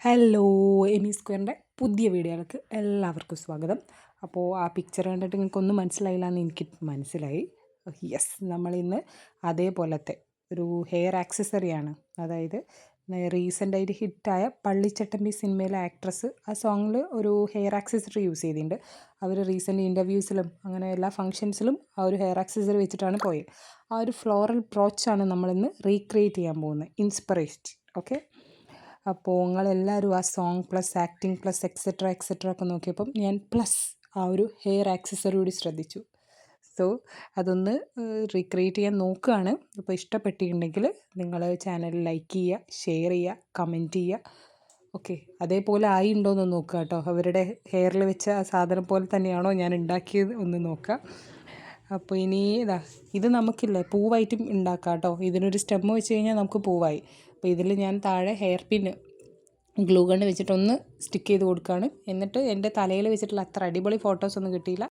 Hello, Amy സ്ക്വയറിൻ്റെ പുതിയ വീഡിയോയിലേക്ക് എല്ലാവർക്കും സ്വാഗതം. അപ്പോൾ ആ പിക്ചർ കണ്ടിട്ട് നിങ്ങൾക്കൊന്നും മനസ്സിലായില്ല എന്ന് എനിക്ക് മനസ്സിലായി. യെസ്, നമ്മളിന്ന് അതേപോലത്തെ ഒരു ഹെയർ ആക്സസറിയാണ്. അതായത് റീസെൻ്റായിട്ട് ഹിറ്റായ പള്ളിച്ചട്ടമ്പി സിനിമയിലെ ആക്ട്രസ് ആ സോങ്ങിൽ ഒരു ഹെയർ ആക്സസറി യൂസ് ചെയ്തിട്ടുണ്ട്. അവർ റീസെൻ്റ് ഇൻ്റർവ്യൂസിലും അങ്ങനെ എല്ലാ ഫങ്ഷൻസിലും ആ ഒരു ഹെയർ ആക്സസറി വെച്ചിട്ടാണ് പോയത്. ആ ഒരു ഫ്ലോറൽ ബ്രോച്ചാണ് നമ്മളിന്ന് റീക്രിയേറ്റ് ചെയ്യാൻ പോകുന്നത്, ഇൻസ്പിറേഷൻ. ഓക്കെ, അപ്പോൾ നിങ്ങളെല്ലാവരും ആ song plus acting plus etcetera ഒക്കെ നോക്കിയപ്പം ഞാൻ പ്ലസ് ആ ഒരു ഹെയർ ആക്സസറി കൂടി ശ്രദ്ധിച്ചു. സോ അതൊന്ന് റീക്രിയേറ്റ് ചെയ്യാൻ നോക്കുകയാണ്. അപ്പോൾ ഇഷ്ടപ്പെട്ടിട്ടുണ്ടെങ്കിൽ നിങ്ങൾ ചാനൽ ലൈക്ക് ചെയ്യുക, ഷെയർ ചെയ്യുക, കമൻറ്റ് ചെയ്യുക. ഓക്കെ, അതേപോലെ ആയി ഉണ്ടോയെന്ന് നോക്കുക കേട്ടോ. അവരുടെ ഹെയറിൽ വെച്ച ആ സാധനം പോലെ തന്നെയാണോ ഞാൻ ഉണ്ടാക്കിയത് ഒന്ന് നോക്കുക. അപ്പോൾ ഇനി ഇത് നമുക്കില്ലേ പൂവായിട്ടും ഉണ്ടാക്കാം കേട്ടോ. ഇതിനൊരു സ്റ്റെമ്മ് വെച്ച് കഴിഞ്ഞാൽ നമുക്ക് പൂവായി. അപ്പോൾ ഇതിൽ ഞാൻ താഴെ ഹെയർ പിന്ന് ഗ്ലൂ ഗണ്ണ് വെച്ചിട്ടൊന്ന് സ്റ്റിക്ക് ചെയ്ത് കൊടുക്കുകയാണ്. എന്നിട്ട് എൻ്റെ തലയിൽ വെച്ചിട്ടുള്ള അത്ര അടിപൊളി ഫോട്ടോസൊന്നും കിട്ടിയില്ല.